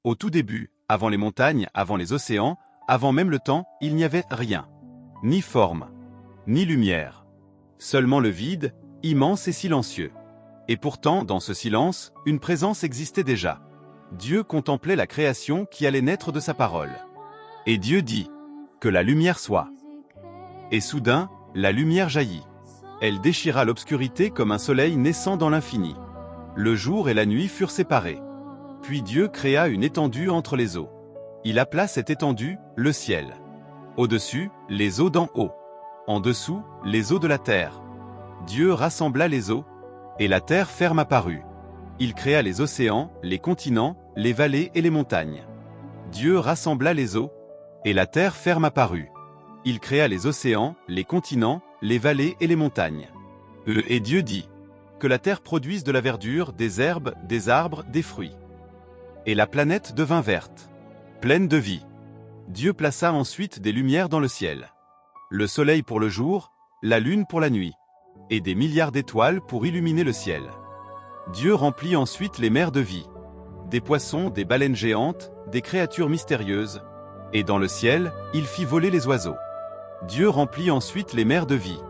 Au tout début, avant les montagnes, avant les océans, avant même le temps, il n'y avait rien. Ni forme, ni lumière. Seulement le vide, immense et silencieux. Et pourtant, dans ce silence, une présence existait déjà. Dieu contemplait la création qui allait naître de sa parole. Et Dieu dit, « Que la lumière soit. » Et soudain, la lumière jaillit. Elle déchira l'obscurité comme un soleil naissant dans l'infini. Le jour et la nuit furent séparés. Puis Dieu créa une étendue entre les eaux. Il appela cette étendue le ciel. Au-dessus, les eaux d'en haut. En dessous, les eaux de la terre. Dieu rassembla les eaux, et la terre ferme apparut. Il créa les océans, les continents, les vallées et les montagnes. Dieu rassembla les eaux, et la terre ferme apparut. Il créa les océans, les continents, les vallées et les montagnes. Et Dieu dit, « Que la terre produise de la verdure, des herbes, des arbres, des fruits. » Et la planète devint verte, pleine de vie. Dieu plaça ensuite des lumières dans le ciel. Le soleil pour le jour, la lune pour la nuit, et des milliards d'étoiles pour illuminer le ciel. Dieu remplit ensuite les mers de vie, des poissons, des baleines géantes, des créatures mystérieuses, et dans le ciel, il fit voler les oiseaux. Dieu remplit ensuite les mers de vie,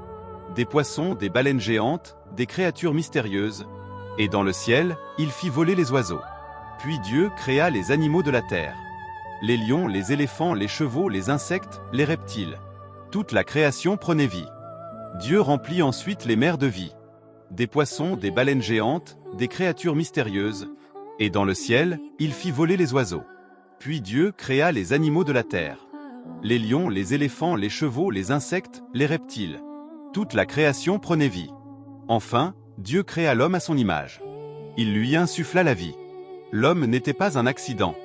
des poissons, des baleines géantes, des créatures mystérieuses, et dans le ciel, il fit voler les oiseaux. Puis Dieu créa les animaux de la terre, les lions, les éléphants, les chevaux, les insectes, les reptiles. Toute la création prenait vie. Dieu remplit ensuite les mers de vie, des poissons, des baleines géantes, des créatures mystérieuses, et dans le ciel, il fit voler les oiseaux. Puis Dieu créa les animaux de la terre, les lions, les éléphants, les chevaux, les insectes, les reptiles. Toute la création prenait vie. Enfin, Dieu créa l'homme à son image. Il lui insuffla la vie. L'homme n'était pas un accident.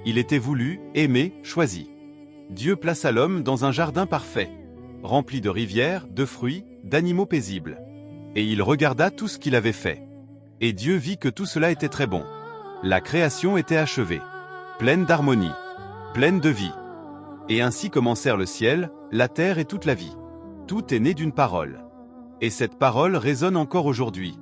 Il était voulu, aimé, choisi. Dieu plaça l'homme dans un jardin parfait, rempli de rivières, de fruits, d'animaux paisibles. Et il regarda tout ce qu'il avait fait. Et Dieu vit que tout cela était très bon. La création était achevée, pleine d'harmonie, pleine de vie. Et ainsi commencèrent le ciel, la terre et toute la vie. Tout est né d'une parole. Et cette parole résonne encore aujourd'hui.